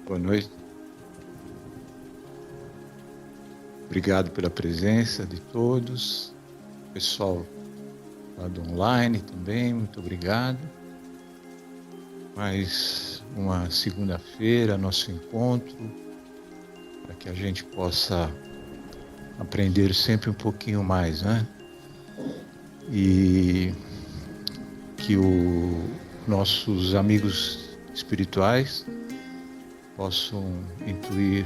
Boa noite. Obrigado pela presença de todos. Pessoal lá do online também, muito obrigado. Mais uma segunda-feira, nosso encontro, para que a gente possa aprender sempre um pouquinho mais, né? E que nossos amigos espirituais possam intuir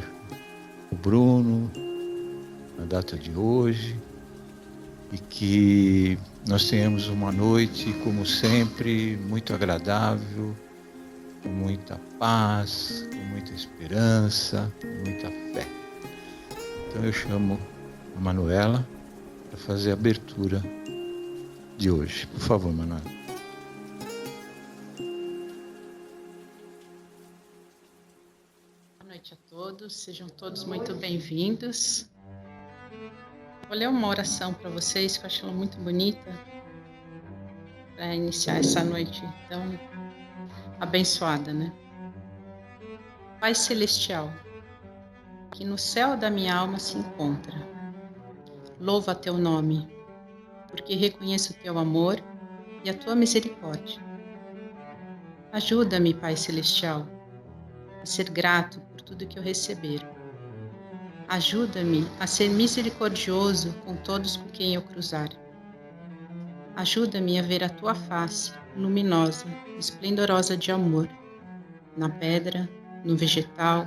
o Bruno na data de hoje e que nós tenhamos uma noite, como sempre, muito agradável, com muita paz, com muita esperança, com muita fé. Então eu chamo a Manuela para fazer a abertura de hoje. Por favor, Manuela. Boa noite a todos, sejam todos muito bem-vindos. Vou ler uma oração para vocês que eu acho ela muito bonita para iniciar essa noite tão abençoada, né? Pai Celestial, que no céu da minha alma se encontra, louva teu nome, porque reconheço o teu amor e a tua misericórdia. Ajuda-me, Pai Celestial, a ser grato por tudo que eu receber. Ajuda-me a ser misericordioso com todos com quem eu cruzar. Ajuda-me a ver a tua face, luminosa, esplendorosa de amor, na pedra, no vegetal,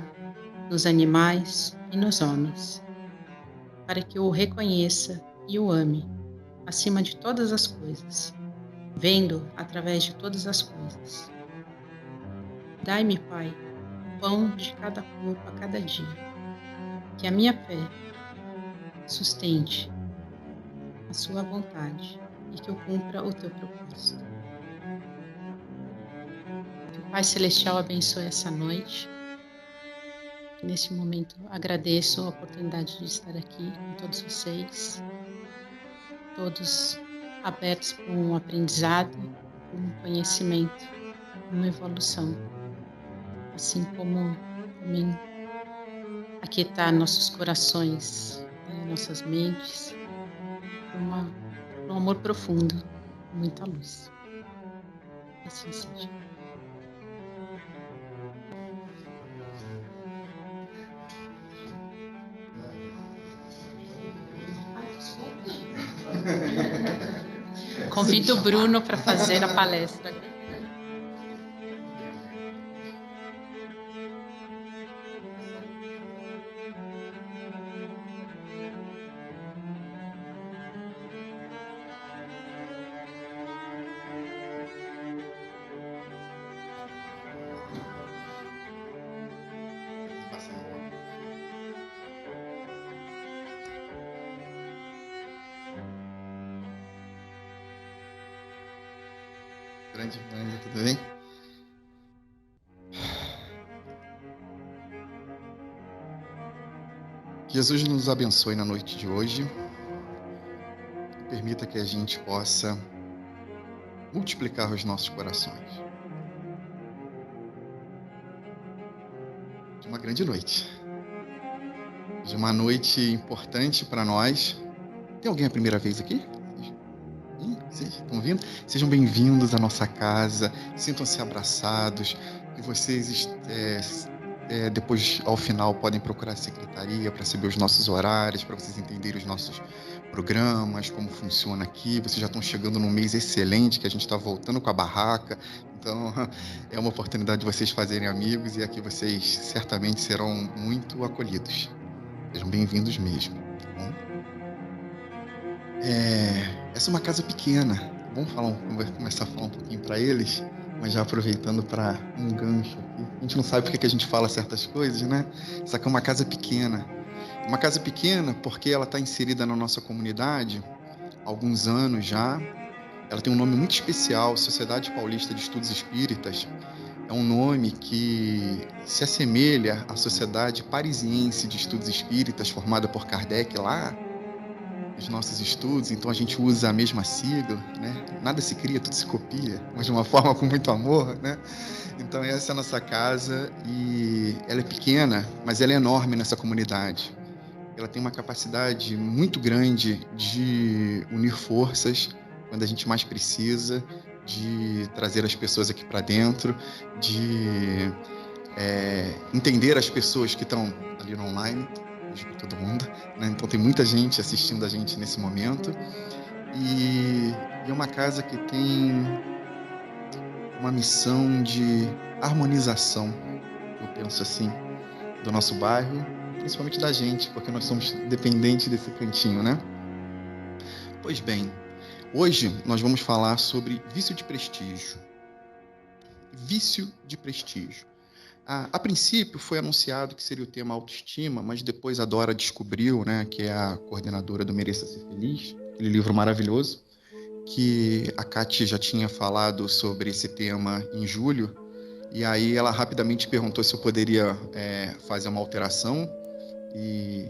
nos animais e nos homens, para que eu o reconheça e o ame, acima de todas as coisas, vendo através de todas as coisas. Dai-me, Pai, o pão de cada corpo a cada dia, que a minha fé sustente a sua vontade e que eu cumpra o teu propósito. Que o Pai Celestial abençoe essa noite. Nesse momento, agradeço a oportunidade de estar aqui com todos vocês, todos abertos para um aprendizado, para um conhecimento, uma evolução, assim como também aquietar nossos corações, nossas mentes, para um amor profundo, muita luz. Assim seja. Convido o Bruno para fazer a palestra. Grande, tudo bem? Que Jesus nos abençoe na noite de hoje. Permita que a gente possa multiplicar os nossos corações. De uma grande noite. De uma noite importante para nós. Tem alguém a primeira vez aqui? Vocês estão vindo? Sejam bem-vindos à nossa casa. Sintam-se abraçados. Que vocês depois, ao final, podem procurar a secretaria para saber os nossos horários, para vocês entenderem os nossos programas, como funciona aqui. Vocês já estão chegando num mês excelente, que a gente está voltando com a barraca. Então, é uma oportunidade de vocês fazerem amigos e aqui vocês certamente serão muito acolhidos. Sejam bem-vindos mesmo, tá bom? Essa é uma casa pequena. Vamos começar a falar um pouquinho para eles, mas já aproveitando para um gancho aqui. A gente não sabe porque que a gente fala certas coisas, né? Essa aqui é uma casa pequena. Uma casa pequena porque ela está inserida na nossa comunidade há alguns anos já. Ela tem um nome muito especial, Sociedade Paulista de Estudos Espíritas. É um nome que se assemelha à Sociedade Parisiense de Estudos Espíritas, formada por Kardec lá os nossos estudos, então a gente usa a mesma sigla, né? Nada se cria, tudo se copia, mas de uma forma com muito amor, né? Então essa é a nossa casa e ela é pequena, mas ela é enorme nessa comunidade. Ela tem uma capacidade muito grande de unir forças quando a gente mais precisa, de trazer as pessoas aqui para dentro, de entender as pessoas que estão ali no online, beijo para todo mundo, né? Então tem muita gente assistindo a gente nesse momento e é uma casa que tem uma missão de harmonização, eu penso assim, do nosso bairro, principalmente da gente, porque nós somos dependentes desse cantinho, né? Pois bem, hoje nós vamos falar sobre vício de prestígio. Vício de prestígio. A princípio foi anunciado que seria o tema autoestima, mas depois a Dora descobriu, né, que é a coordenadora do Mereça Ser Feliz, aquele livro maravilhoso, que a Kati já tinha falado sobre esse tema em julho, e aí ela rapidamente perguntou se eu poderia fazer uma alteração, e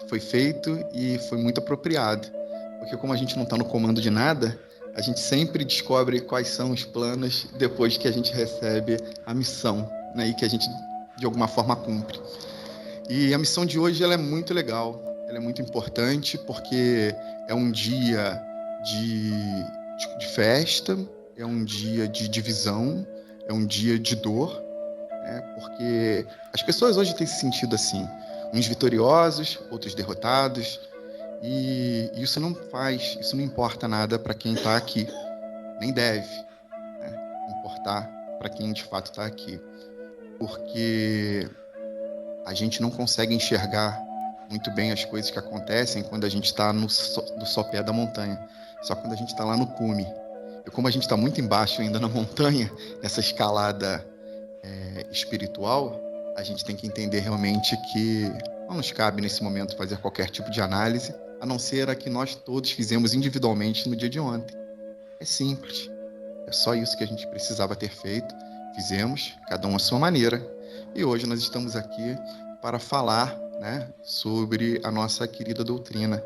foi feito e foi muito apropriado, porque como a gente não está no comando de nada, a gente sempre descobre quais são os planos depois que a gente recebe a missão, né, e que a gente de alguma forma cumpre. E a missão de hoje ela é muito legal, ela é muito importante porque é um dia de festa, é um dia de divisão, é um dia de dor, né, porque as pessoas hoje têm se sentido assim, uns vitoriosos, outros derrotados, e isso não importa nada para quem está aqui, nem deve, né, importar para quem de fato está aqui, porque a gente não consegue enxergar muito bem as coisas que acontecem quando a gente está no sopé da montanha, só quando a gente está lá no cume. E como a gente está muito embaixo ainda na montanha, nessa escalada espiritual, a gente tem que entender realmente que não nos cabe nesse momento fazer qualquer tipo de análise, a não ser a que nós todos fizemos individualmente no dia de ontem. É simples. É só isso que a gente precisava ter feito. Fizemos, cada um à sua maneira. E hoje nós estamos aqui para falar, né, sobre a nossa querida doutrina,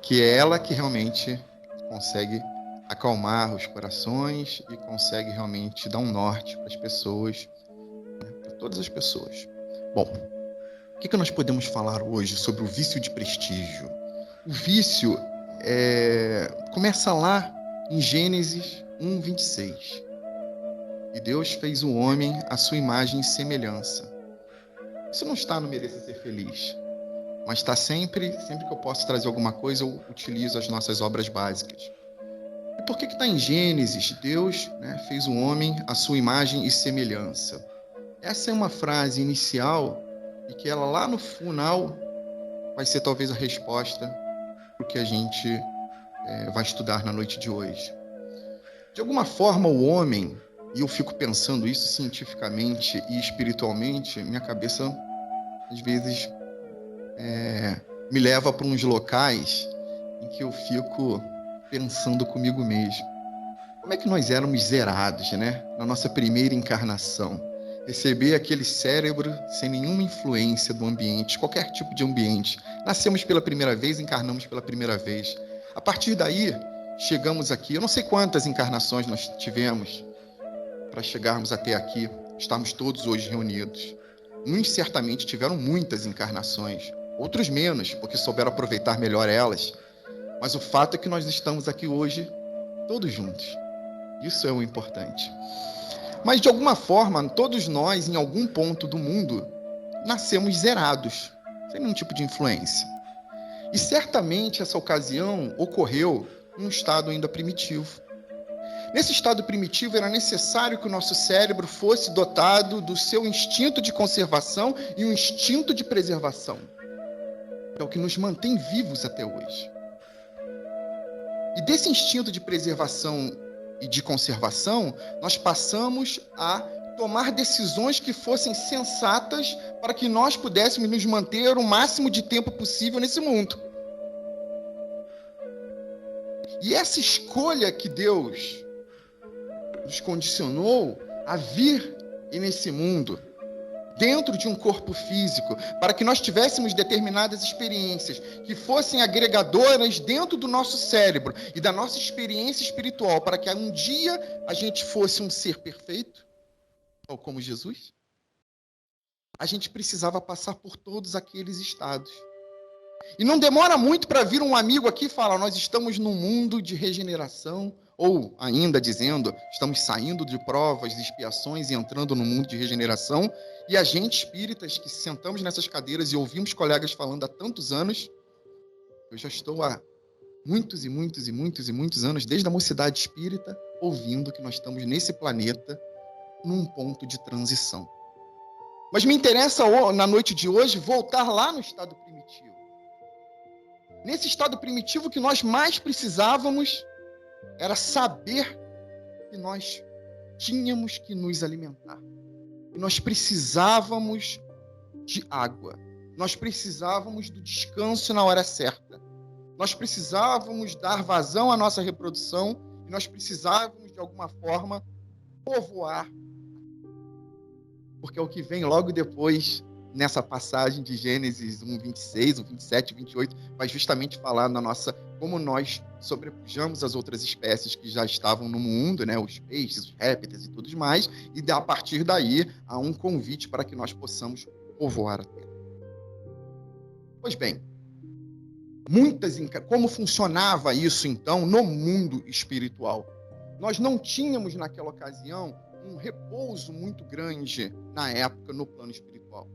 que é ela que realmente consegue acalmar os corações e consegue realmente dar um norte para as pessoas, né, para todas as pessoas. Bom, o que nós podemos falar hoje sobre o vício de prestígio? O vício começa lá em Gênesis 1:26. E Deus fez o homem à sua imagem e semelhança. Isso não está no Mereça Ser Feliz, mas está sempre que eu posso trazer alguma coisa, eu utilizo as nossas obras básicas. E por que está em Gênesis? Deus, né, fez o homem à sua imagem e semelhança. Essa é uma frase inicial e que ela lá no final vai ser talvez a resposta para o que a gente vai estudar na noite de hoje. De alguma forma, o homem, e eu fico pensando isso cientificamente e espiritualmente, minha cabeça, às vezes, me leva para uns locais em que eu fico pensando comigo mesmo. Como é que nós éramos zerados, né? Na nossa primeira encarnação. Receber aquele cérebro sem nenhuma influência do ambiente, qualquer tipo de ambiente. Nascemos pela primeira vez, encarnamos pela primeira vez. A partir daí, chegamos aqui. Eu não sei quantas encarnações nós tivemos para chegarmos até aqui, estarmos todos hoje reunidos. Uns certamente tiveram muitas encarnações, outros menos, porque souberam aproveitar melhor elas. Mas o fato é que nós estamos aqui hoje todos juntos. Isso é o importante. Mas, de alguma forma, todos nós, em algum ponto do mundo, nascemos zerados, sem nenhum tipo de influência. E certamente essa ocasião ocorreu em um estado ainda primitivo. Nesse estado primitivo, era necessário que o nosso cérebro fosse dotado do seu instinto de conservação e um instinto de preservação. É o que nos mantém vivos até hoje. E desse instinto de preservação e de conservação, nós passamos a tomar decisões que fossem sensatas para que nós pudéssemos nos manter o máximo de tempo possível nesse mundo. E essa escolha que Deus nos condicionou a vir nesse mundo, dentro de um corpo físico, para que nós tivéssemos determinadas experiências que fossem agregadoras dentro do nosso cérebro e da nossa experiência espiritual, para que um dia a gente fosse um ser perfeito, ou como Jesus, a gente precisava passar por todos aqueles estados. E não demora muito para vir um amigo aqui e falar: nós estamos num mundo de regeneração, ou ainda dizendo, estamos saindo de provas, de expiações e entrando no mundo de regeneração. E a gente, espíritas, que sentamos nessas cadeiras e ouvimos colegas falando há tantos anos, eu já estou há muitos e muitos e muitos e muitos anos, desde a mocidade espírita, ouvindo que nós estamos nesse planeta num ponto de transição. Mas me interessa, na noite de hoje, voltar lá no estado primitivo. Nesse estado primitivo, que nós mais precisávamos era saber que nós tínhamos que nos alimentar. E nós precisávamos de água. Nós precisávamos do descanso na hora certa. Nós precisávamos dar vazão à nossa reprodução e nós precisávamos, de alguma forma, povoar. Porque é o que vem logo depois, nessa passagem de Gênesis 1, 26, 1, 27, 28, vai justamente falar na nossa, como nós sobrepujamos as outras espécies que já estavam no mundo, né? Os peixes, os répteis e tudo mais, e a partir daí há um convite para que nós possamos povoar a Terra. Pois bem, como funcionava isso então no mundo espiritual? Nós não tínhamos naquela ocasião um repouso muito grande na época no plano espiritual.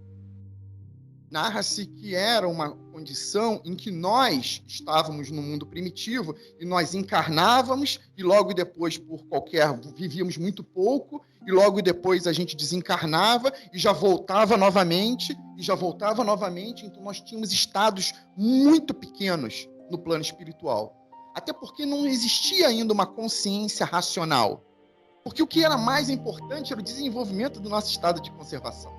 Narra-se que era uma condição em que nós estávamos no mundo primitivo e nós encarnávamos e logo depois, vivíamos muito pouco e logo depois a gente desencarnava e já voltava novamente, então nós tínhamos estados muito pequenos no plano espiritual. Até porque não existia ainda uma consciência racional. Porque o que era mais importante era o desenvolvimento do nosso estado de conservação.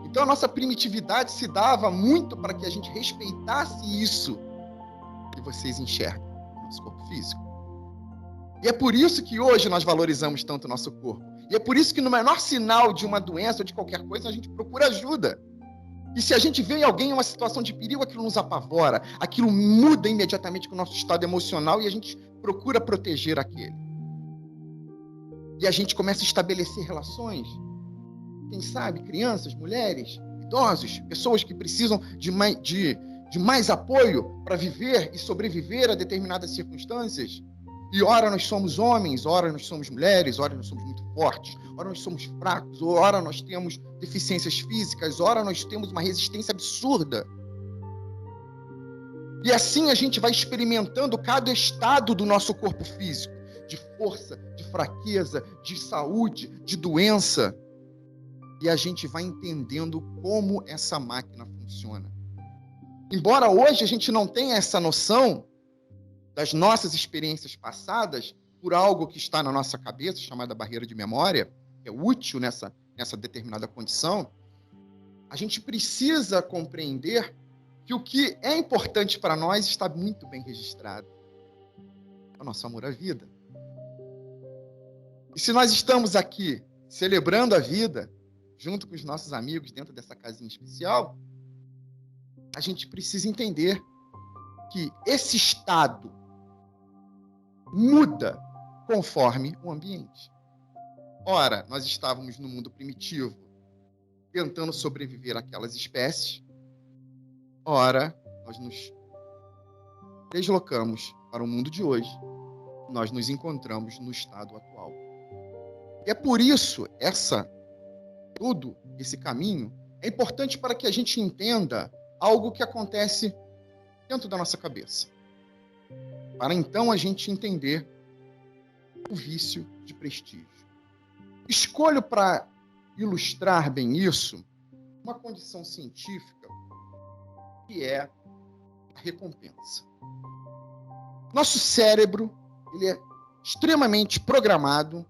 Então, a nossa primitividade se dava muito para que a gente respeitasse isso que vocês enxergam no nosso corpo físico. E é por isso que hoje nós valorizamos tanto o nosso corpo. E é por isso que no menor sinal de uma doença ou de qualquer coisa, a gente procura ajuda. E se a gente vê alguém em uma situação de perigo, aquilo nos apavora, aquilo muda imediatamente com o nosso estado emocional e a gente procura proteger aquele. E a gente começa a estabelecer relações. Quem sabe, crianças, mulheres, idosos, pessoas que precisam de mais apoio para viver e sobreviver a determinadas circunstâncias. E ora nós somos homens, ora nós somos mulheres, ora nós somos muito fortes, ora nós somos fracos, ora nós temos deficiências físicas, ora nós temos uma resistência absurda. E assim a gente vai experimentando cada estado do nosso corpo físico, de força, de fraqueza, de saúde, de doença. E a gente vai entendendo como essa máquina funciona. Embora hoje a gente não tenha essa noção das nossas experiências passadas, por algo que está na nossa cabeça, chamada barreira de memória, que é útil nessa determinada condição, a gente precisa compreender que o que é importante para nós está muito bem registrado. É o nosso amor à vida. E se nós estamos aqui celebrando a vida, junto com os nossos amigos dentro dessa casinha especial, a gente precisa entender que esse estado muda conforme o ambiente. Ora, nós estávamos no mundo primitivo, tentando sobreviver àquelas espécies. Ora, nós nos deslocamos para o mundo de hoje. Nós nos encontramos no estado atual. E é por isso, todo esse caminho é importante para que a gente entenda algo que acontece dentro da nossa cabeça. Para então a gente entender o vício de prestígio. Escolho para ilustrar bem isso uma condição científica que é a recompensa. Nosso cérebro, ele é extremamente programado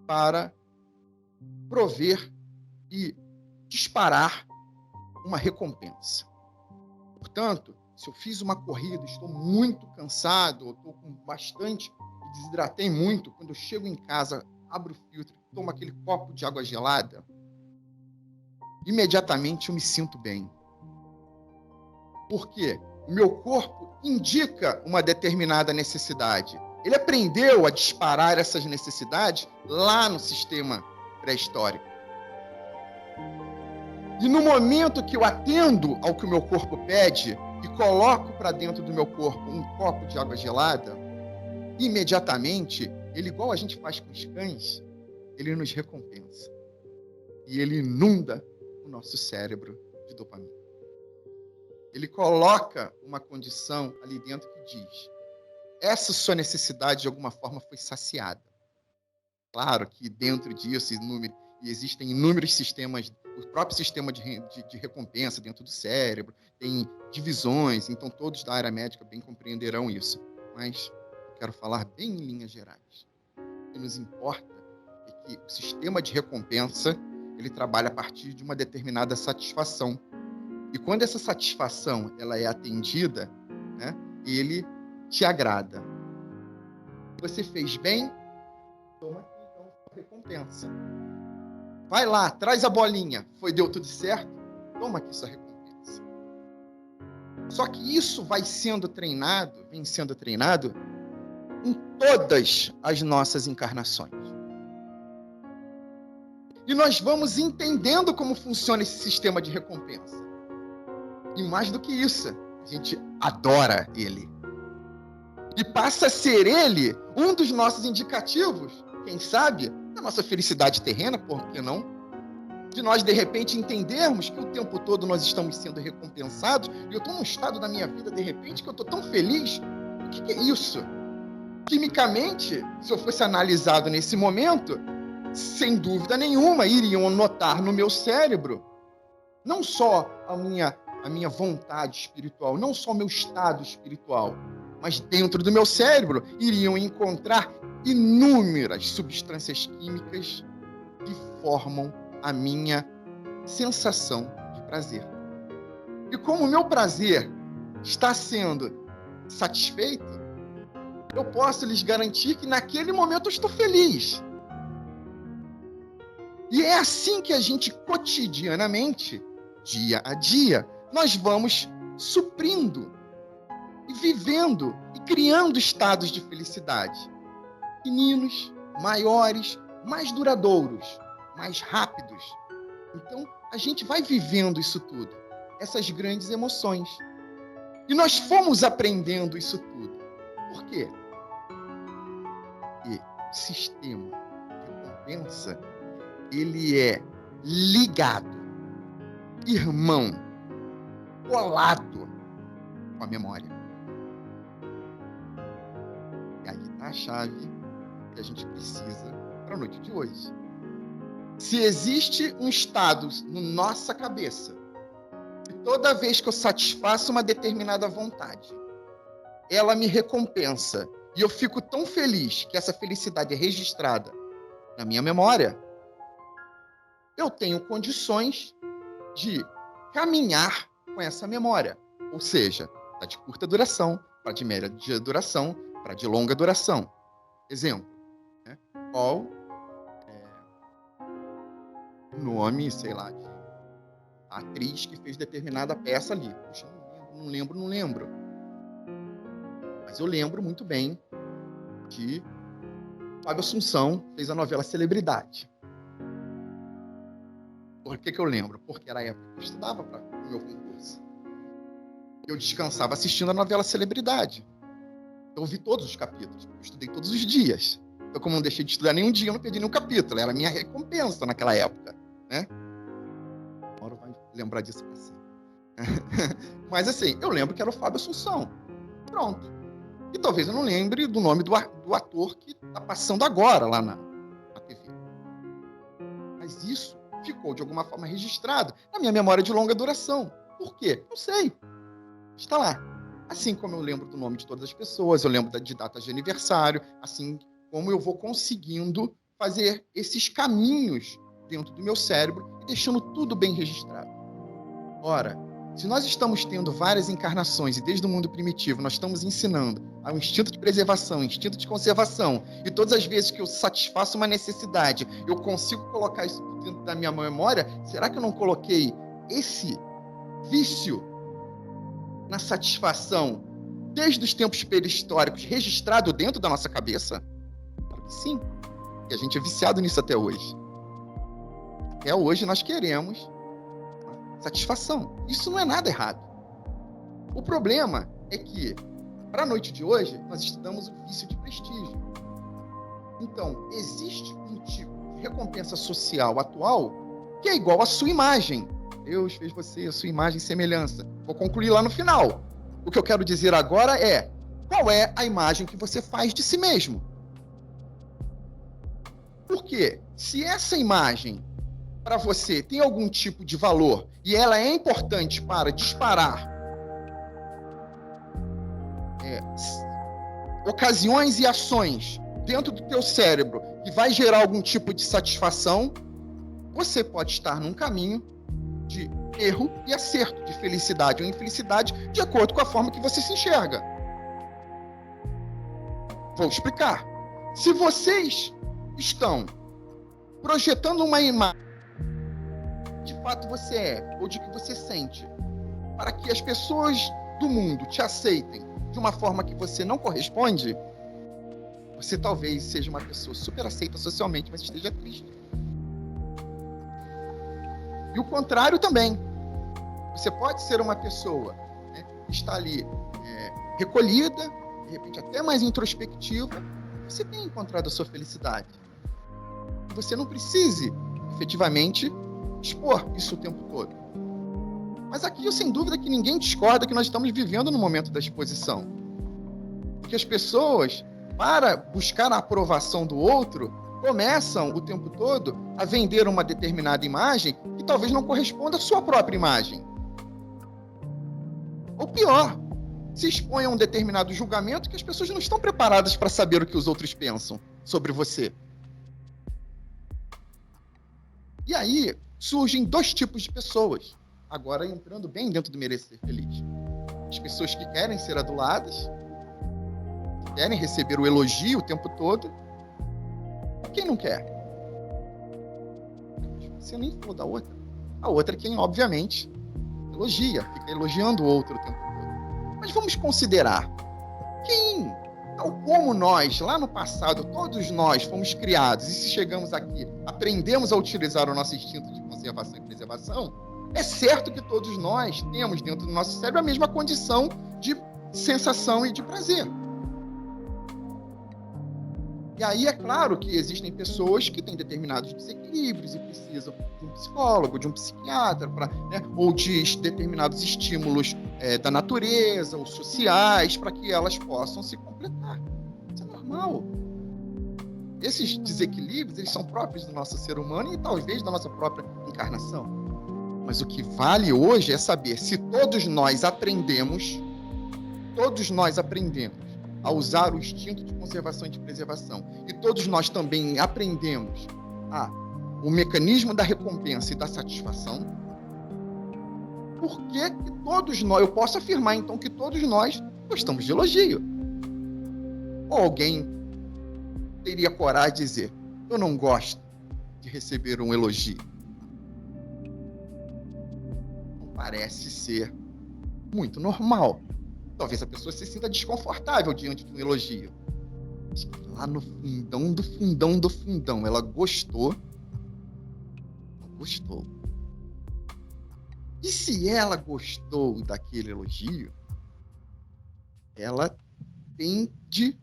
para prover e disparar uma recompensa. Portanto, se eu fiz uma corrida, estou muito cansado, ou estou com bastante, desidratei muito, quando eu chego em casa, abro o filtro, tomo aquele copo de água gelada, imediatamente eu me sinto bem. Por quê? O meu corpo indica uma determinada necessidade. Ele aprendeu a disparar essas necessidades lá no sistema pré-histórico. E no momento que eu atendo ao que o meu corpo pede e coloco para dentro do meu corpo um copo de água gelada, imediatamente, ele, igual a gente faz com os cães, ele nos recompensa. E ele inunda o nosso cérebro de dopamina. Ele coloca uma condição ali dentro que diz: essa sua necessidade de alguma forma foi saciada. Claro que dentro disso existem inúmeros sistemas, o próprio sistema de recompensa dentro do cérebro, tem divisões, então todos da área médica bem compreenderão isso. Mas eu quero falar bem em linhas gerais. O que nos importa é que o sistema de recompensa, ele trabalha a partir de uma determinada satisfação. E quando essa satisfação ela é atendida, né, ele te agrada. Você fez bem, toma aqui então a recompensa. Vai lá, traz a bolinha. Deu tudo certo? Toma aqui sua recompensa. Só que isso vem sendo treinado em todas as nossas encarnações. E nós vamos entendendo como funciona esse sistema de recompensa. E mais do que isso, a gente adora ele. E passa a ser ele um dos nossos indicativos, quem sabe, da nossa felicidade terrena, por que não? De nós, de repente, entendermos que o tempo todo nós estamos sendo recompensados, e eu estou num estado da minha vida, de repente, que eu estou tão feliz. O que é isso? Quimicamente, se eu fosse analisado nesse momento, sem dúvida nenhuma, iriam notar no meu cérebro não só a minha vontade espiritual, não só o meu estado espiritual, mas dentro do meu cérebro iriam encontrar inúmeras substâncias químicas que formam a minha sensação de prazer. E como o meu prazer está sendo satisfeito, eu posso lhes garantir que naquele momento eu estou feliz. E é assim que a gente cotidianamente, dia a dia, nós vamos suprindo e vivendo e criando estados de felicidade. Pequeninos, maiores, mais duradouros, mais rápidos. Então, a gente vai vivendo isso tudo, essas grandes emoções. E nós fomos aprendendo isso tudo. Por quê? Porque o sistema de recompensa, ele é ligado, irmão, colado com a memória. E aí está a chave que a gente precisa para a noite de hoje. Se existe um estado na nossa cabeça, que toda vez que eu satisfaço uma determinada vontade, ela me recompensa, e eu fico tão feliz que essa felicidade é registrada na minha memória, eu tenho condições de caminhar com essa memória. Ou seja, está de curta duração, para de média duração, para de longa duração. Exemplo, né? Qual o nome, sei lá, de atriz que fez determinada peça ali? Puxa, não lembro. Mas eu lembro muito bem que Fábio Assunção fez a novela Celebridade. Por que eu lembro? Porque era a época que eu estudava para o meu concurso. Eu descansava assistindo a novela Celebridade. Eu vi todos os capítulos. Eu estudei todos os dias. Então, como não deixei de estudar nenhum dia, eu não perdi nenhum capítulo. Era a minha recompensa naquela época, né? A Mauro vai lembrar disso para sempre. Mas assim, eu lembro que era o Fábio Assunção. Pronto. E talvez eu não lembre do nome do ator que está passando agora lá na TV. Mas isso ficou, de alguma forma, registrado na minha memória de longa duração. Por quê? Não sei. Está lá. Assim como eu lembro do nome de todas as pessoas, eu lembro de datas de aniversário, assim como eu vou conseguindo fazer esses caminhos dentro do meu cérebro e deixando tudo bem registrado. Ora, se nós estamos tendo várias encarnações e desde o mundo primitivo nós estamos ensinando ao instinto de preservação, instinto de conservação, e todas as vezes que eu satisfaço uma necessidade, eu consigo colocar isso dentro da minha memória, será que eu não coloquei esse vício na satisfação desde os tempos pré-históricos registrado dentro da nossa cabeça? Claro que sim. E a gente é viciado nisso até hoje. Até hoje nós queremos satisfação. Isso não é nada errado. O problema é que, para a noite de hoje, nós estudamos o vício de prestígio. Então, existe um tipo de recompensa social atual que é igual à sua imagem. Deus fez você, a sua imagem e semelhança. Vou concluir lá no final. O que eu quero dizer agora é: qual é a imagem que você faz de si mesmo? Porque se essa imagem para você tem algum tipo de valor e ela é importante para disparar ocasiões e ações dentro do teu cérebro que vai gerar algum tipo de satisfação, você pode estar num caminho de erro e acerto, de felicidade ou infelicidade, de acordo com a forma que você se enxerga. Vou explicar. Se vocês estão projetando uma imagem de fato você é, ou de que você sente, para que as pessoas do mundo te aceitem de uma forma que você não corresponde, você talvez seja uma pessoa super aceita socialmente, mas esteja triste. E o contrário também. Você pode ser uma pessoa, né, que está ali recolhida, de repente até mais introspectiva, você tem encontrado a sua felicidade. E você não precise, efetivamente, expor isso o tempo todo. Mas aqui, eu sem dúvida que ninguém discorda que nós estamos vivendo no momento da exposição. Porque as pessoas, para buscar a aprovação do outro, começam o tempo todo a vender uma determinada imagem que talvez não corresponda à sua própria imagem. Ou pior, se expõe a um determinado julgamento que as pessoas não estão preparadas para saber o que os outros pensam sobre você. E aí surgem dois tipos de pessoas, agora entrando bem dentro do merecer ser feliz. As pessoas que querem ser aduladas, que querem receber o elogio o tempo todo. Quem não quer? Você nem falou da outra. A outra é quem, obviamente, elogia, fica elogiando o outro o tempo todo. Mas vamos considerar quem, tal como nós, lá no passado, todos nós fomos criados, e se chegamos aqui, aprendemos a utilizar o nosso instinto de conservação e preservação, é certo que todos nós temos dentro do nosso cérebro a mesma condição de sensação e de prazer. E aí é claro que existem pessoas que têm determinados desequilíbrios e precisam de um psicólogo, de um psiquiatra, ou de determinados estímulos da natureza ou sociais para que elas possam se completar. Isso é normal. Esses desequilíbrios, eles são próprios do nosso ser humano e talvez da nossa própria encarnação. Mas o que vale hoje é saber se todos nós aprendemos a usar o instinto de conservação e de preservação, e todos nós também aprendemos o mecanismo da recompensa e da satisfação, por que todos nós, eu posso afirmar então que todos nós gostamos de elogio? Ou alguém teria coragem de dizer: eu não gosto de receber um elogio? Não parece ser muito normal. Talvez a pessoa se sinta desconfortável diante de um elogio. Lá no fundão do fundão do fundão, ela gostou. Gostou. E se ela gostou daquele elogio, ela tende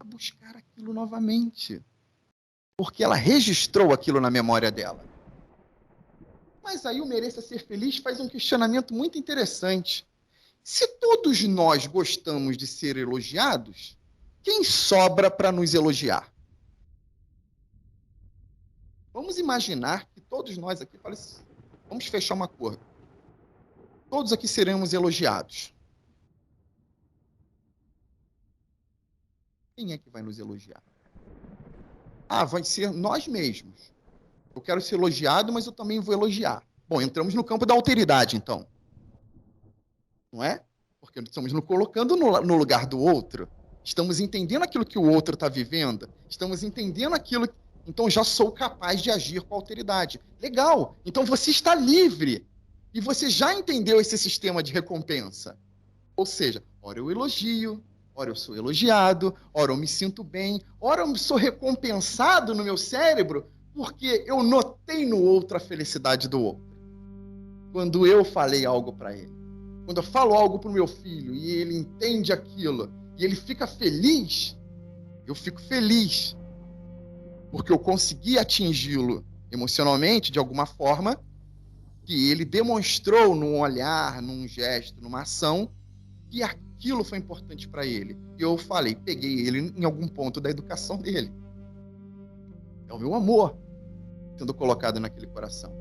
a buscar aquilo novamente. Porque ela registrou aquilo na memória dela. Mas aí o Mereça Ser Feliz faz um questionamento muito interessante. Se todos nós gostamos de ser elogiados, quem sobra para nos elogiar? Vamos imaginar que todos nós aqui, vamos fechar um acordo. Todos aqui seremos elogiados. Quem é que vai nos elogiar? Vai ser nós mesmos. Eu quero ser elogiado, mas eu também vou elogiar. Bom, entramos no campo da alteridade, então. Não é? Porque estamos nos colocando no lugar do outro. Estamos entendendo aquilo que o outro está vivendo. Estamos entendendo aquilo então já sou capaz de agir com autoridade. Legal, então você está livre e você já entendeu esse sistema de recompensa. Ou seja, ora eu elogio, ora eu sou elogiado, ora eu me sinto bem, ora eu sou recompensado no meu cérebro porque eu notei no outro a felicidade do outro. Quando eu falei algo para ele, quando eu falo algo para o meu filho e ele entende aquilo e ele fica feliz, eu fico feliz porque eu consegui atingi-lo emocionalmente de alguma forma que ele demonstrou num olhar, num gesto, numa ação, que aquilo foi importante para ele. E eu falei, peguei ele em algum ponto da educação dele. É o meu amor sendo colocado naquele coração.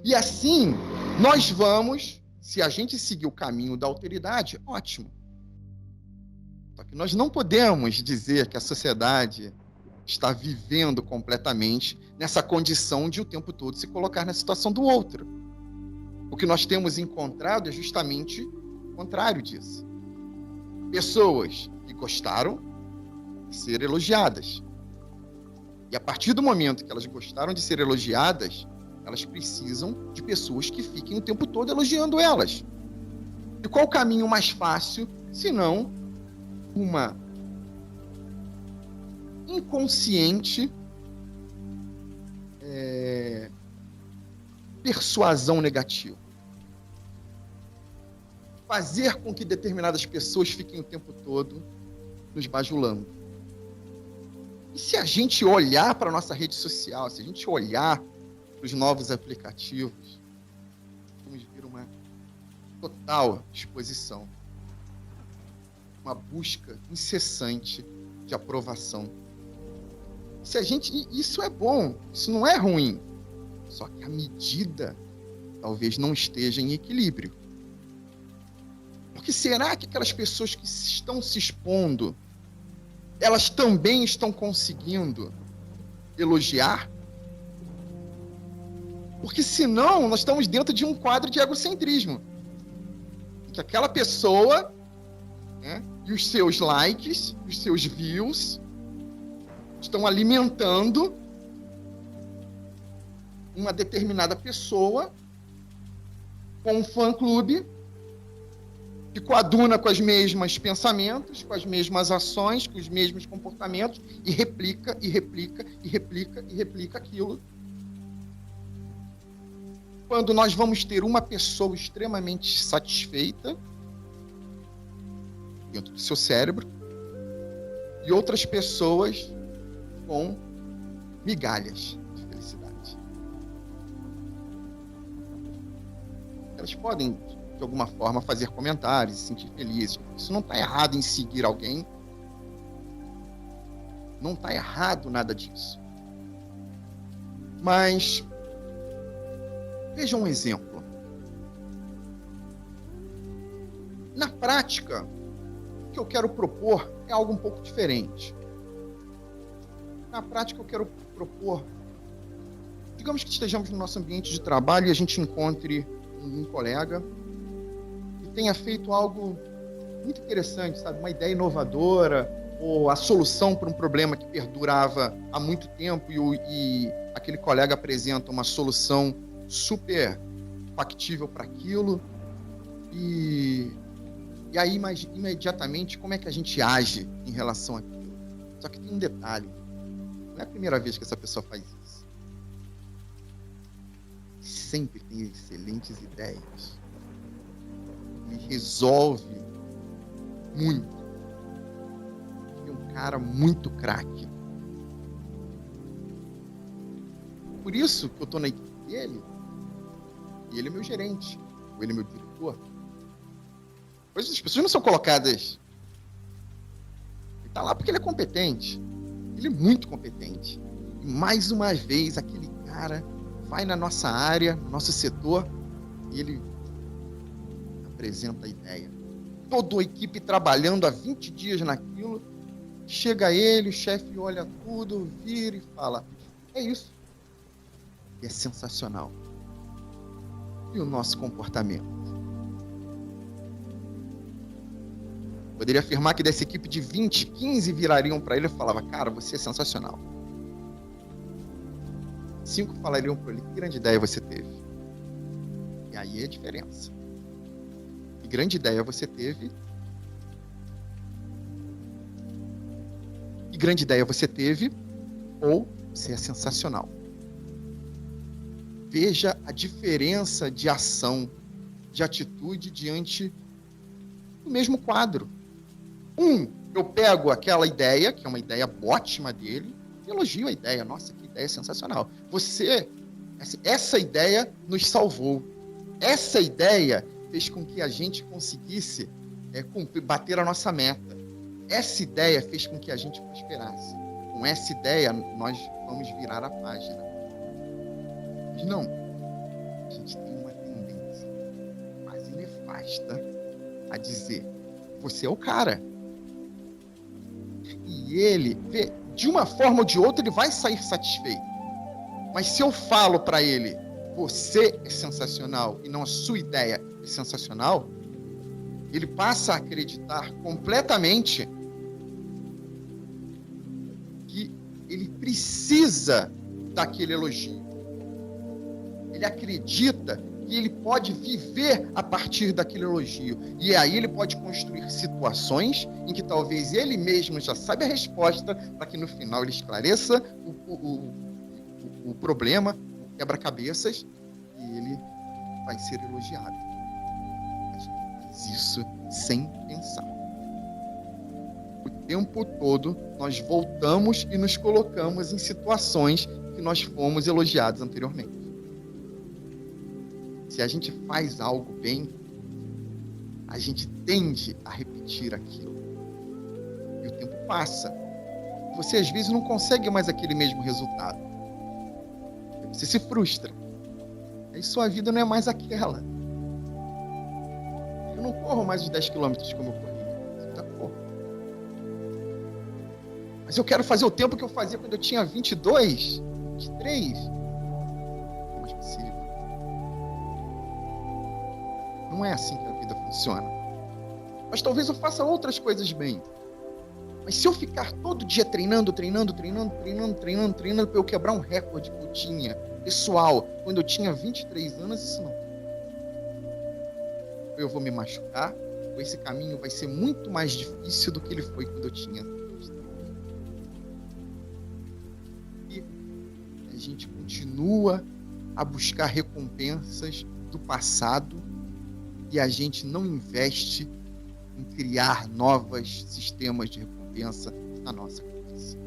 E assim, nós vamos, se a gente seguir o caminho da alteridade, ótimo. Só que nós não podemos dizer que a sociedade está vivendo completamente nessa condição de o tempo todo se colocar na situação do outro. O que nós temos encontrado é justamente o contrário disso. Pessoas que gostaram de ser elogiadas. E a partir do momento que elas gostaram de ser elogiadas, elas precisam de pessoas que fiquem o tempo todo elogiando elas. E qual o caminho mais fácil, senão uma inconsciente persuasão negativa? Fazer com que determinadas pessoas fiquem o tempo todo nos bajulando. E se a gente olhar para a nossa rede social, se a gente olhar para os novos aplicativos, vamos ver uma total exposição, uma busca incessante de aprovação. Se a gente, isso é bom, isso não é ruim, só que a medida talvez não esteja em equilíbrio. Porque será que aquelas pessoas que estão se expondo, elas também estão conseguindo elogiar? Porque senão nós estamos dentro de um quadro de egocentrismo. Em que aquela pessoa, né, e os seus likes, os seus views, estão alimentando uma determinada pessoa com um fã-clube que coaduna com os mesmos pensamentos, com as mesmas ações, com os mesmos comportamentos e replica, e replica, e replica, e replica aquilo. Quando nós vamos ter uma pessoa extremamente satisfeita dentro do seu cérebro e outras pessoas com migalhas de felicidade. Elas podem, de alguma forma, fazer comentários, se sentir felizes. Isso não está errado em seguir alguém. Não está errado nada disso. Mas veja um exemplo. Na prática, o que eu quero propor é algo um pouco diferente. Na prática, eu quero propor, digamos que estejamos no nosso ambiente de trabalho e a gente encontre um colega que tenha feito algo muito interessante, sabe? Uma ideia inovadora, ou a solução para um problema que perdurava há muito tempo e aquele colega apresenta uma solução super factível para aquilo. E aí, imediatamente, como é que a gente age em relação àquilo? Só que tem um detalhe. Não é a primeira vez que essa pessoa faz isso. Sempre tem excelentes ideias. Ele resolve muito. Ele é um cara muito craque. Por isso que eu estou na equipe dele, e ele é meu gerente, ou ele é meu diretor. Pois as pessoas não são colocadas. Ele está lá porque ele é competente. Ele é muito competente. E mais uma vez, aquele cara vai na nossa área, no nosso setor, e ele apresenta a ideia. Toda a equipe trabalhando há 20 dias naquilo. Chega ele, o chefe olha tudo, vira e fala: é isso. E é sensacional. E o nosso comportamento? Poderia afirmar que dessa equipe de 20, 15 virariam para ele e falavam: cara, você é sensacional. 5 falariam para ele: que grande ideia você teve. E aí é a diferença. Que grande ideia você teve. Que grande ideia você teve, ou você é sensacional. Veja a diferença de ação, de atitude diante do mesmo quadro. Eu pego aquela ideia, que é uma ideia ótima dele, e elogio a ideia. Nossa, que ideia sensacional. Essa ideia nos salvou. Essa ideia fez com que a gente conseguisse bater a nossa meta. Essa ideia fez com que a gente prosperasse. Com essa ideia, nós vamos virar a página. Mas não. A gente tem uma tendência quase nefasta a dizer: você é o cara. E ele, de uma forma ou de outra, ele vai sair satisfeito. Mas se eu falo para ele: você é sensacional, e não a sua ideia é sensacional, ele passa a acreditar completamente que ele precisa daquele elogio. Ele acredita que ele pode viver a partir daquele elogio. E aí ele pode construir situações em que talvez ele mesmo já saiba a resposta, para que no final ele esclareça o problema, o quebra-cabeças, e ele vai ser elogiado. A gente faz isso sem pensar. O tempo todo nós voltamos e nos colocamos em situações que nós fomos elogiados anteriormente. Se a gente faz algo bem, a gente tende a repetir aquilo. E o tempo passa. Você, às vezes, não consegue mais aquele mesmo resultado. Você se frustra. Aí sua vida não é mais aquela. Eu não corro mais os 10 quilômetros como eu corri. Eu já corro. Mas eu quero fazer o tempo que eu fazia quando eu tinha 22, 23. Não é mais possível. Não é assim que a vida funciona. Mas talvez eu faça outras coisas bem. Mas se eu ficar todo dia treinando para eu quebrar um recorde que eu tinha, pessoal, quando eu tinha 23 anos, isso não. Eu vou me machucar, ou esse caminho vai ser muito mais difícil do que ele foi quando eu tinha 23. E a gente continua a buscar recompensas do passado e a gente não investe em criar novos sistemas de recompensa na nossa cabeça.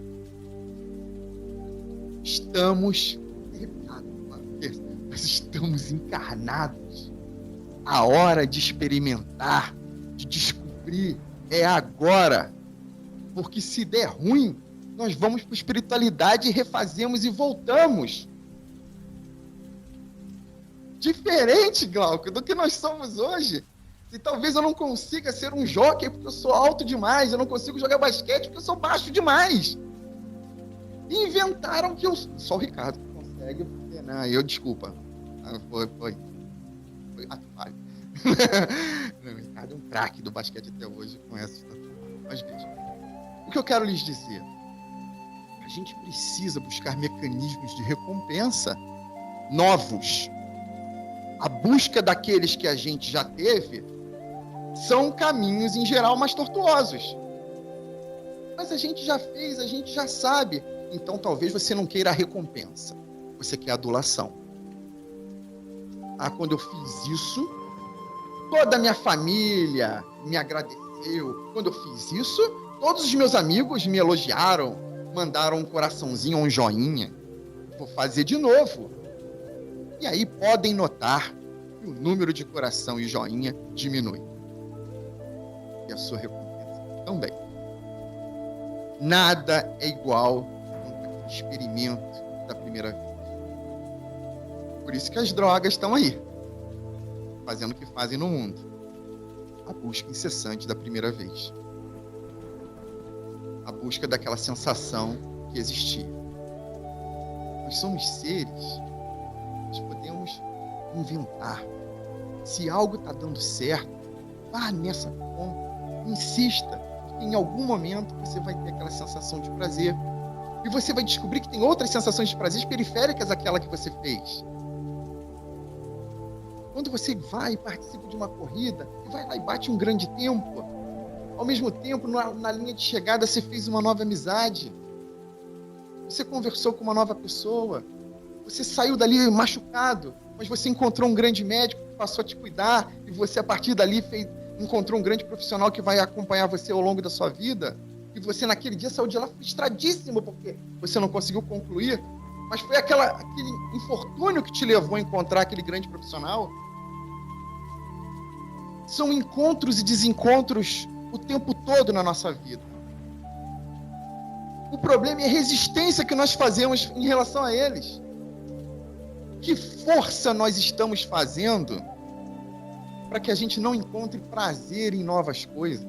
Nós estamos encarnados. A hora de experimentar, de descobrir, é agora. Porque se der ruim, nós vamos para a espiritualidade e refazemos e voltamos. Diferente, Glauco, do que nós somos hoje. E talvez eu não consiga ser um jockey porque eu sou alto demais, eu não consigo jogar basquete porque eu sou baixo demais. E inventaram que eu... Só o Ricardo que consegue, porque, não, eu, desculpa. Foi ato falho. O Ricardo é um craque do basquete até hoje, conhece. Mas veja, o que eu quero lhes dizer, a gente precisa buscar mecanismos de recompensa novos. A busca daqueles que a gente já teve são caminhos, em geral, mais tortuosos. Mas a gente já fez, a gente já sabe. Então, talvez você não queira a recompensa. Você quer a adulação. Quando eu fiz isso, toda a minha família me agradeceu. Quando eu fiz isso, todos os meus amigos me elogiaram, mandaram um coraçãozinho ou um joinha. Vou fazer de novo. E aí podem notar que o número de coração e joinha diminui. E a sua recompensa também. Nada é igual ao experimento da primeira vez. Por isso que as drogas estão aí, fazendo o que fazem no mundo. A busca incessante da primeira vez. A busca daquela sensação que existia. Nós somos seres. Nós podemos inventar. Se algo está dando certo, vá nessa ponta, insista, porque em algum momento você vai ter aquela sensação de prazer. E você vai descobrir que tem outras sensações de prazer periféricas àquela que você fez. Quando você vai e participa de uma corrida, e vai lá e bate um grande tempo, ao mesmo tempo, na linha de chegada, você fez uma nova amizade. Você conversou com uma nova pessoa. Você saiu dali machucado, mas você encontrou um grande médico que passou a te cuidar, e você, a partir dali, encontrou um grande profissional que vai acompanhar você ao longo da sua vida. E você, naquele dia, saiu de lá frustradíssimo, porque você não conseguiu concluir. Mas foi aquele infortúnio que te levou a encontrar aquele grande profissional. São encontros e desencontros o tempo todo na nossa vida. O problema é a resistência que nós fazemos em relação a eles. Que força nós estamos fazendo para que a gente não encontre prazer em novas coisas?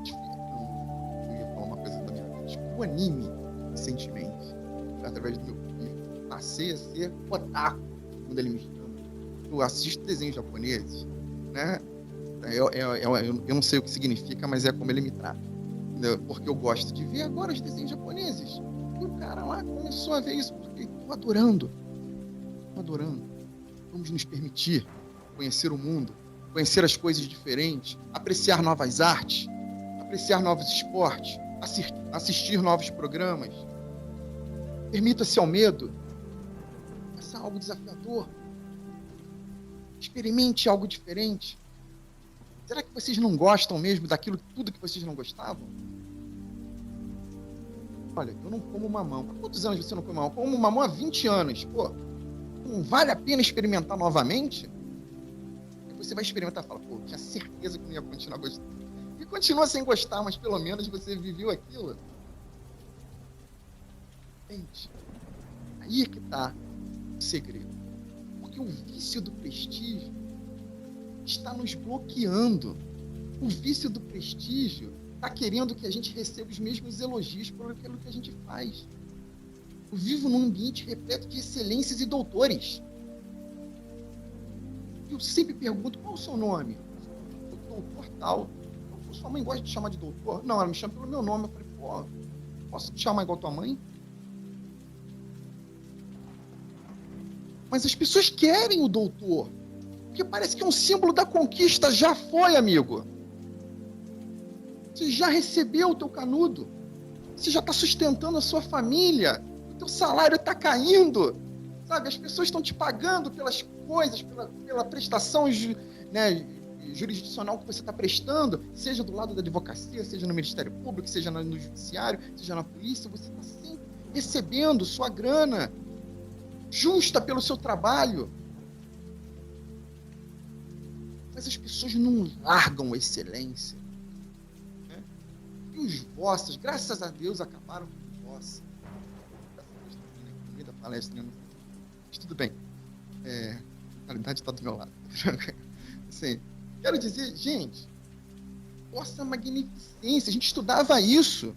Eu ia falar uma coisa da minha vida. O anime, recentemente, através do meu filho, passei a ser otaku, quando ele me chama. Eu assisto desenhos japoneses, né? Eu não sei o que significa, mas é como ele me trata. Porque eu gosto de ver agora os desenhos japoneses. E o cara lá começou a ver isso, porque estou adorando. Estou adorando. Vamos nos permitir conhecer o mundo, conhecer as coisas diferentes, apreciar novas artes, apreciar novos esportes, assistir novos programas. Permita-se ao medo. Faça algo desafiador. Experimente algo diferente. Será que vocês não gostam mesmo daquilo, tudo que vocês não gostavam? Olha, eu não como mamão. Há quantos anos você não come mamão? Eu como mamão há 20 anos. Pô, não vale a pena experimentar novamente? Aí você vai experimentar e fala, pô, tinha certeza que não ia continuar gostando. E continua sem gostar, mas pelo menos você viveu aquilo. Gente, aí é que está o segredo. Porque o vício do prestígio está nos bloqueando. O vício do prestígio está querendo que a gente receba os mesmos elogios por aquilo que a gente faz. Eu vivo num ambiente repleto de excelências e doutores. Eu sempre pergunto, qual é o seu nome? Doutor tal. Sua mãe gosta de te chamar de doutor? Não, ela me chama pelo meu nome. Eu falei, pô, posso te chamar igual tua mãe? Mas as pessoas querem o doutor. Porque parece que é um símbolo da conquista. Já foi, amigo. Você já recebeu o teu canudo. Você já está sustentando a sua família. O teu salário está caindo. Sabe, as pessoas estão te pagando pelas coisas, pela prestação, né, jurisdicional que você está prestando, seja do lado da advocacia, seja no Ministério Público, seja no Judiciário, seja na polícia. Você está sempre recebendo sua grana justa pelo seu trabalho. Mas as pessoas não largam a excelência. Né? E os vossos, graças a Deus, acabaram com os vossos. No meio da palestra, né? Mas tudo bem. A qualidade está do meu lado. Assim, quero dizer, gente, vossa magnificência, a gente estudava isso.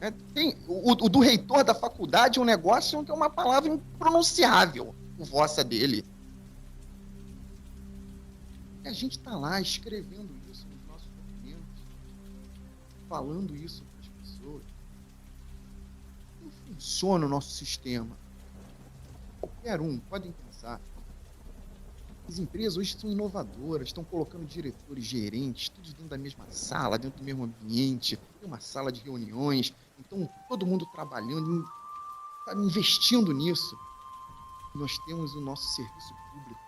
Né? Tem, o do reitor da faculdade é um negócio que é uma palavra impronunciável, o vossa dele. E a gente está lá escrevendo isso nos nossos documentos, falando isso para as pessoas. Como funciona o nosso sistema? Qualquer um, podem pensar. As empresas hoje são inovadoras, estão colocando diretores, gerentes, todos dentro da mesma sala, dentro do mesmo ambiente, tem uma sala de reuniões, então todo mundo trabalhando, investindo nisso. Nós temos o nosso serviço público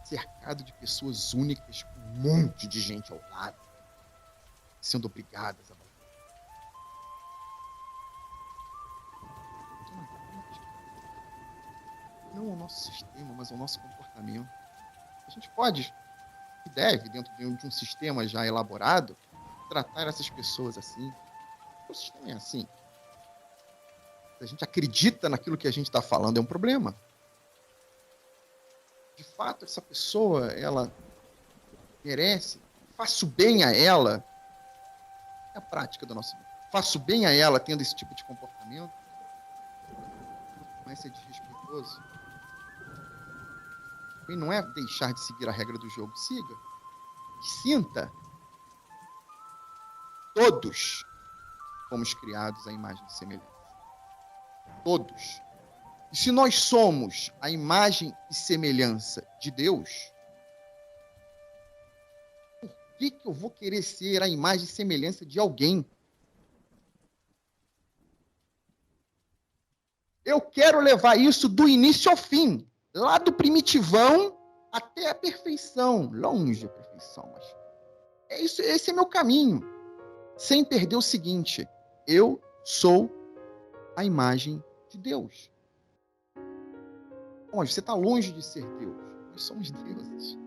cercado de pessoas únicas, com um monte de gente ao lado, sendo obrigadas a bater. Não ao nosso sistema, mas ao nosso comportamento. A gente pode e deve, dentro de um sistema já elaborado, tratar essas pessoas assim. O sistema é assim. Se a gente acredita naquilo que a gente está falando, é um problema. De fato, essa pessoa, ela merece, faço bem a ela, é a prática do nosso vida. Faço bem a ela tendo esse tipo de comportamento, não é ser desrespeitoso. E não é deixar de seguir a regra do jogo, siga, sinta, Todos fomos criados à imagem e semelhança. Todos. E se nós somos a imagem e semelhança de Deus, por que eu vou querer ser a imagem e semelhança de alguém? Eu quero levar isso do início ao fim, lá do primitivão até a perfeição, longe da perfeição, mas esse é meu caminho, sem perder o seguinte: eu sou a imagem de Deus. Bom, você está longe de ser Deus, nós somos deuses.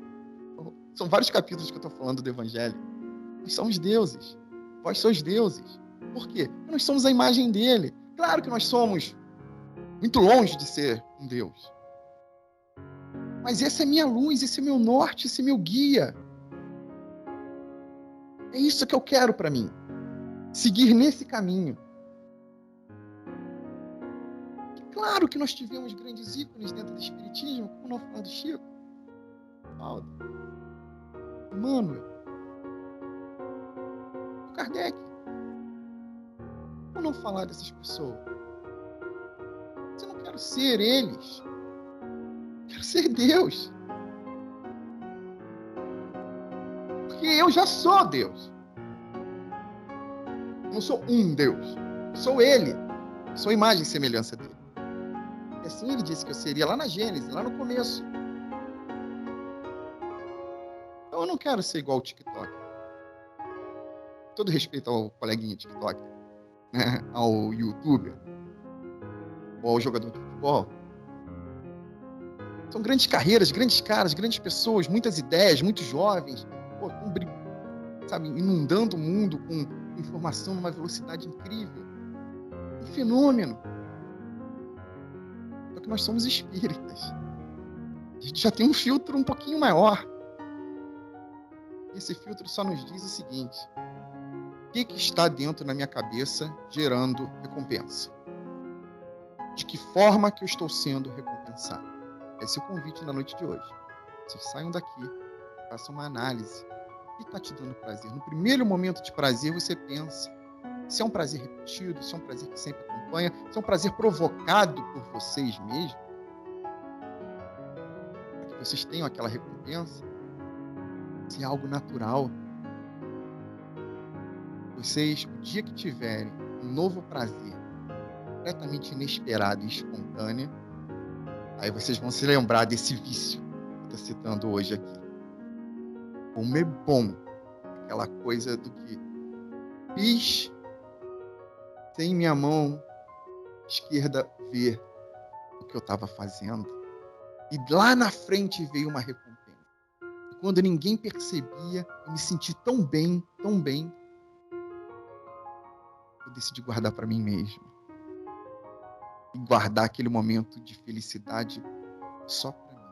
São vários capítulos que eu estou falando do Evangelho. Nós somos deuses, vós sois deuses. Por quê? Porque nós somos a imagem dele. Claro que nós somos muito longe de ser um Deus. Mas essa é minha luz, esse é meu norte, esse é meu guia. É isso que eu quero para mim. Seguir nesse caminho. Claro que nós tivemos grandes ícones dentro do Espiritismo, como não falar do Chico, Paulo, Emmanuel, Kardec. Como não falar dessas pessoas? Mas eu não quero ser eles. Quero ser Deus. Porque eu já sou Deus. Eu não sou um Deus. Eu sou Ele. Eu sou a imagem e semelhança dele. E assim ele disse que eu seria lá na Gênesis, lá no começo. Então eu não quero ser igual ao TikTok. Todo respeito ao coleguinha TikTok, né? Ao YouTuber, ou ao jogador de futebol. São grandes carreiras, grandes caras, grandes pessoas, muitas ideias, muitos jovens, sabe, inundando o mundo com informação numa velocidade incrível. Um fenômeno. Só que nós somos espíritas. A gente já tem um filtro um pouquinho maior. Esse filtro só nos diz o seguinte: o que está dentro na minha cabeça gerando recompensa? De que forma que eu estou sendo recompensado? Esse é o convite na noite de hoje. Vocês saiam daqui, façam uma análise. O que está te dando prazer? No primeiro momento de prazer, você pensa se é um prazer repetido, se é um prazer que sempre acompanha, se é um prazer provocado por vocês mesmos, para que vocês tenham aquela recompensa, se é algo natural. Vocês, o dia que tiverem um novo prazer, completamente inesperado e espontâneo, aí vocês vão se lembrar desse vício que eu estou citando hoje aqui. Como é bom aquela coisa do que fiz sem minha mão esquerda ver o que eu estava fazendo. E lá na frente veio uma recompensa. E quando ninguém percebia, eu me senti tão bem, eu decidi guardar para mim mesmo. E guardar aquele momento de felicidade só para mim.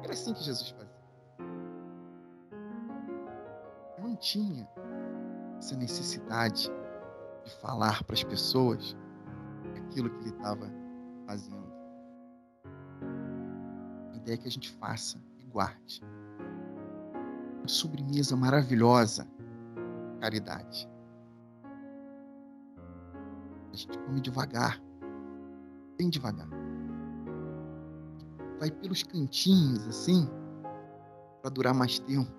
Era assim que Jesus fazia. Eu não tinha essa necessidade de falar para as pessoas aquilo que ele estava fazendo. A ideia é que a gente faça e guarde. Uma sobremesa maravilhosa, caridade. A gente come devagar, bem devagar. Vai pelos cantinhos, assim, para durar mais tempo.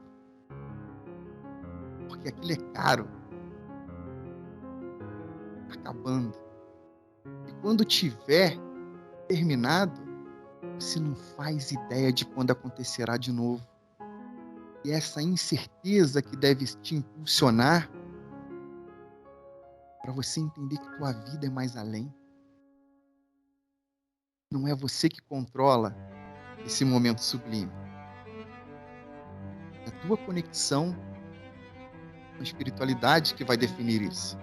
Porque aquilo é caro. Tá acabando. E quando tiver terminado, você não faz ideia de quando acontecerá de novo. E essa incerteza que deve te impulsionar para você entender que tua vida é mais além. Não é você que controla esse momento sublime. É a tua conexão com a espiritualidade que vai definir isso.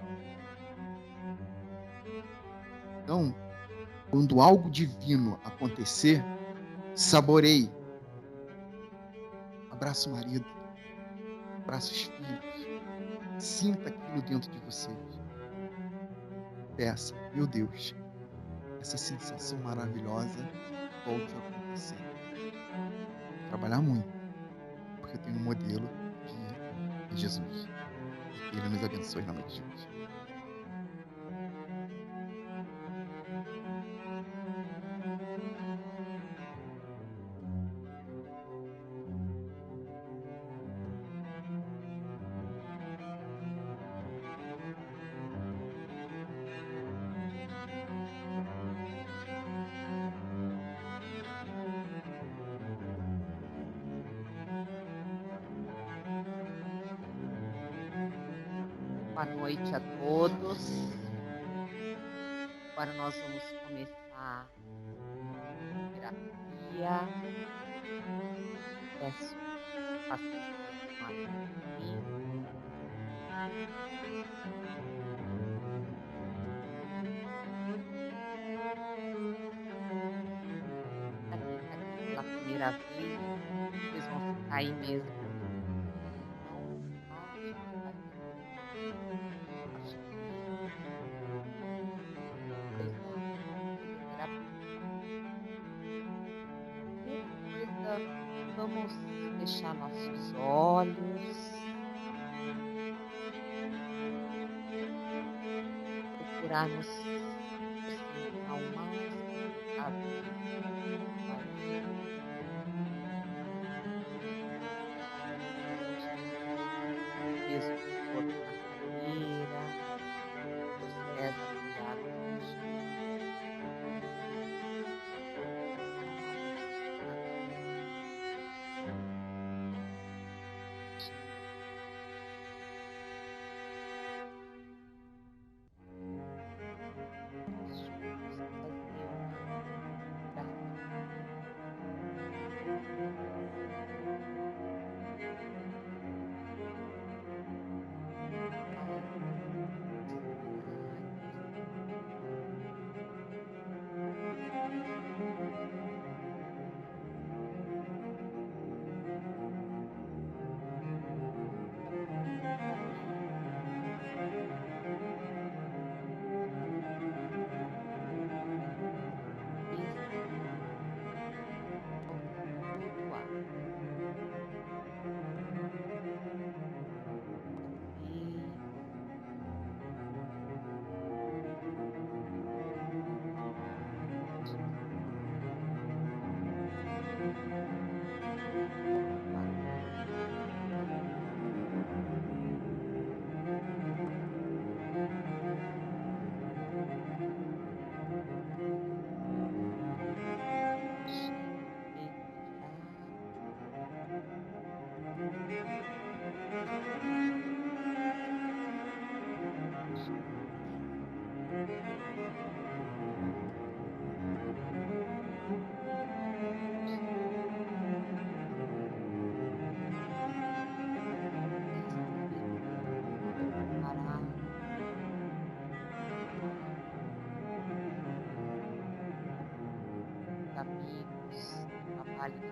Então, quando algo divino acontecer, saboreie. Abraça o marido, abraça os filhos, sinta aquilo dentro de vocês. Peça, meu Deus, essa sensação maravilhosa volte a acontecer. Vou trabalhar muito, porque eu tenho um modelo de de Jesus. E que Ele nos abençoe na noite de hoje. Boa noite a todos. Agora nós vamos começar a terapia. Peço que façam suas tomadas de vinho. Para quem está aqui pela primeira vez, vocês vão ficar aí mesmo. Vamos fechar nossos olhos, procurar nos concentrar o máximo peso do corpo na cadeira, os pés apoiados no chão. Amigos, trabalho de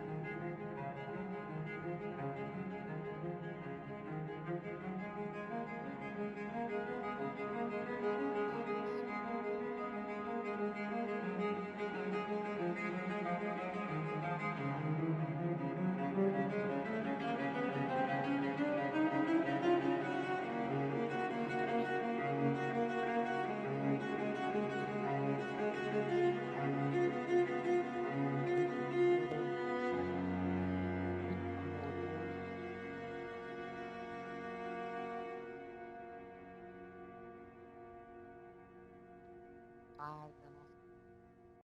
guarda, nossos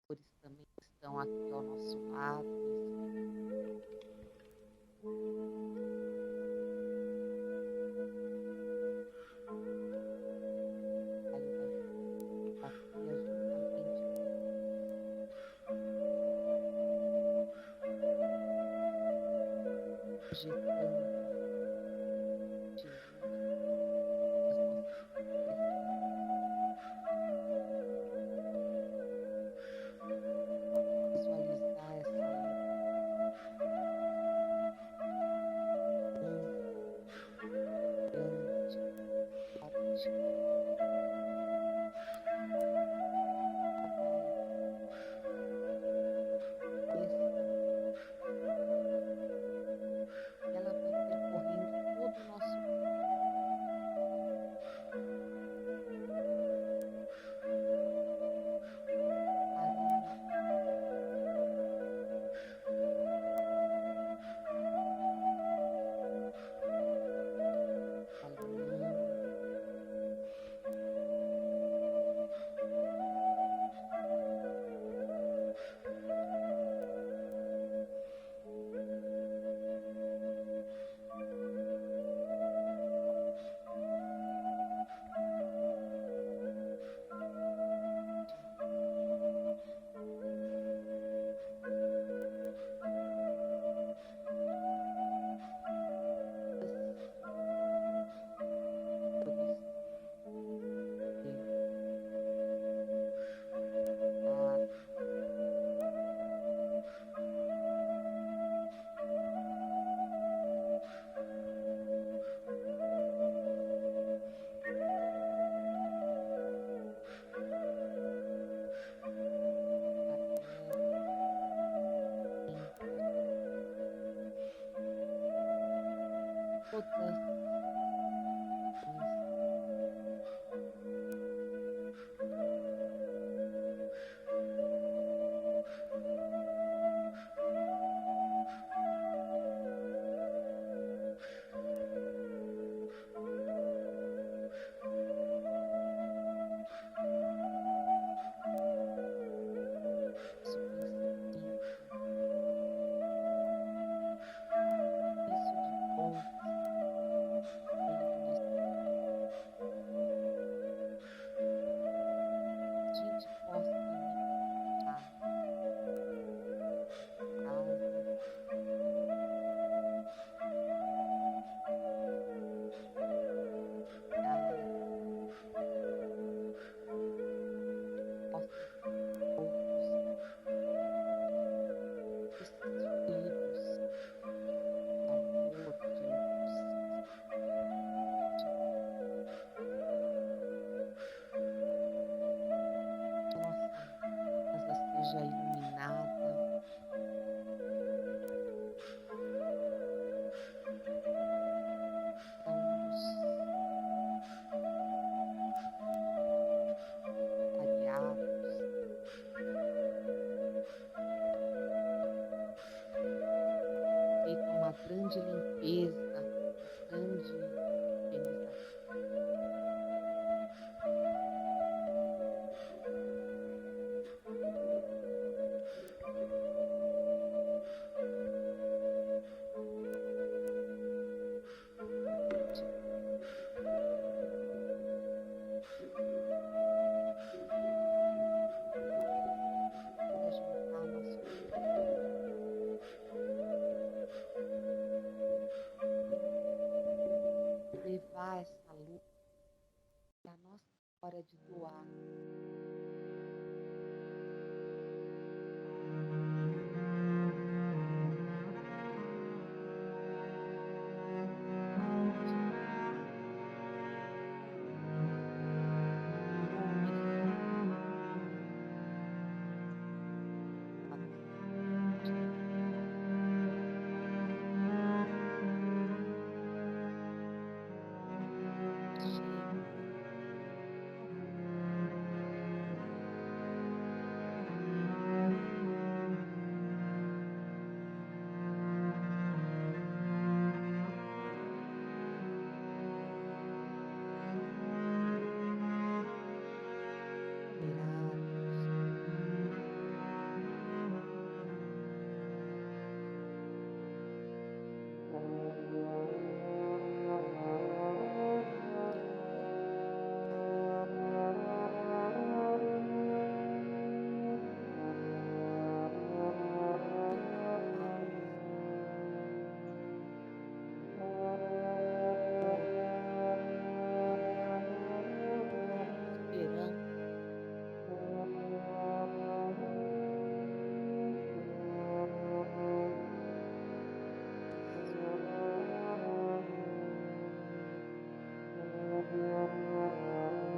cores também estão aqui ao nosso lado. Ela todas esse pensamento, isso de bom veio nesse a gente possa meditar casa, galera, possa outros esses fluidos de amor, de luz, que a nossa casa seja iluminada com luz variados, feita uma grande limpeza, grande higienização. Para juntar nosso levar essa luz para a nossa hora de doar.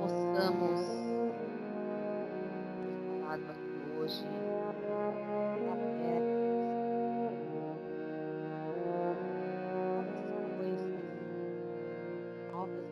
Possamos ter falado aqui hoje, abertos, novas coisas, novas experiências, novos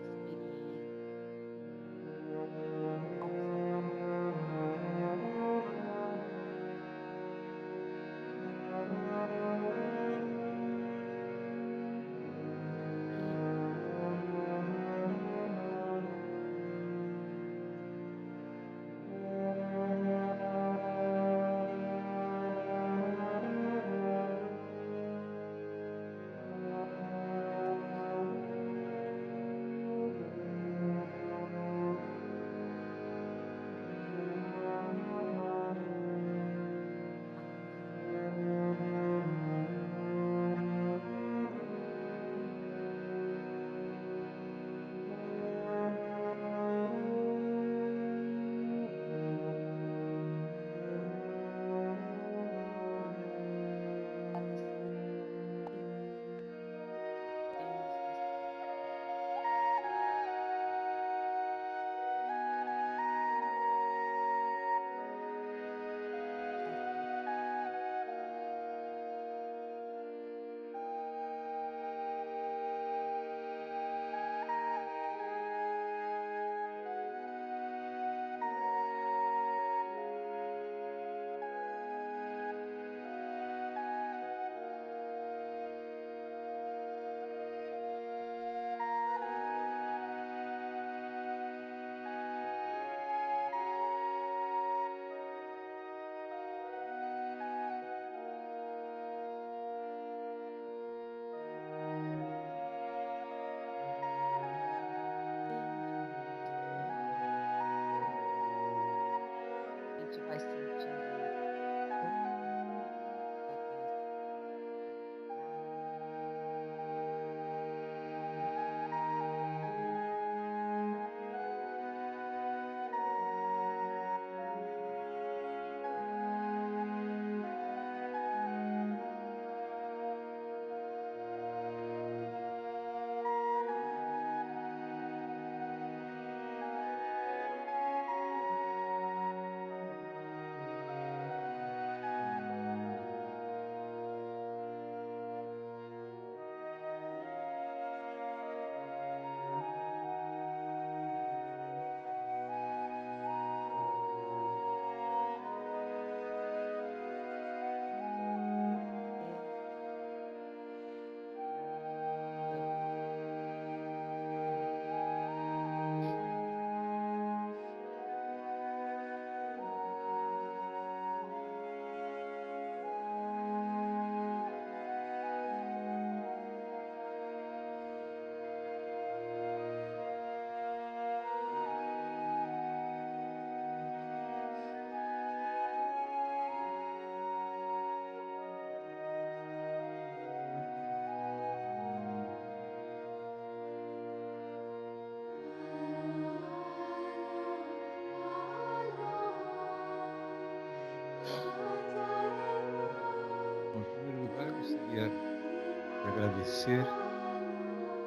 agradecer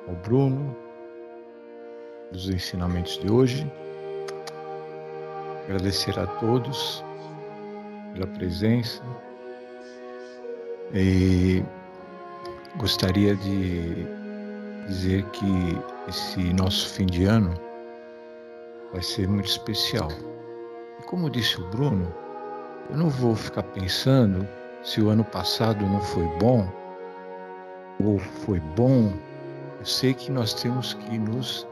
ao Bruno dos ensinamentos de hoje, agradecer a todos pela presença e gostaria de dizer que esse nosso fim de ano vai ser muito especial. E como disse o Bruno, eu não vou ficar pensando se o ano passado não foi bom ou foi bom. Eu sei que nós temos que nos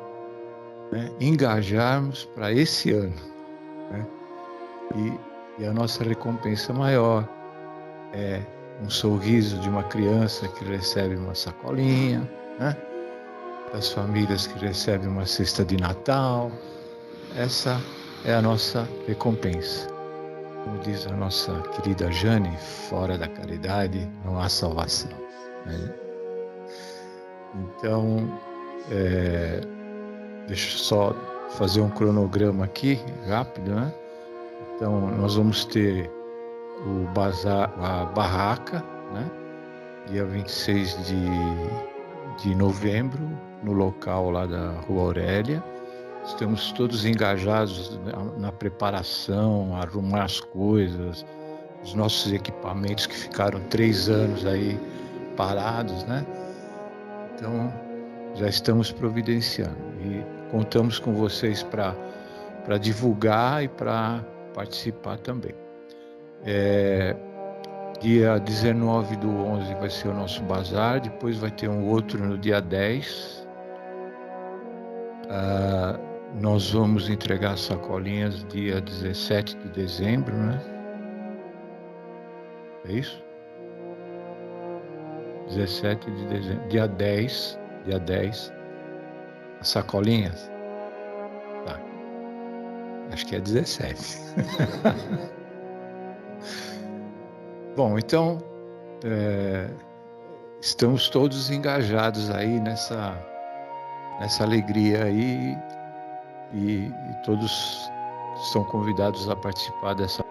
engajarmos para esse ano, né? E a nossa recompensa maior é um sorriso de uma criança que recebe uma sacolinha, né? Das famílias que recebem uma cesta de Natal. Essa é a nossa recompensa. Como diz a nossa querida Jane, fora da caridade não há salvação, né? Então, deixa eu só fazer um cronograma aqui, rápido, né? Então, nós vamos ter o bazar, a barraca, né? Dia 26 de novembro, no local lá da Rua Aurélia. Estamos todos engajados na preparação, arrumar as coisas, os nossos equipamentos que ficaram 3 anos aí parados, né? Então, já estamos providenciando e contamos com vocês para divulgar e para participar também. Dia 19/11 vai ser o nosso bazar, depois vai ter um outro no dia 10. Nós vamos entregar sacolinhas dia 17 de dezembro, né? É isso? 17 de dezembro. Dia 10, as sacolinhas? Tá. Acho que é 17. Bom, então, estamos todos engajados aí nessa alegria aí e todos são convidados a participar dessa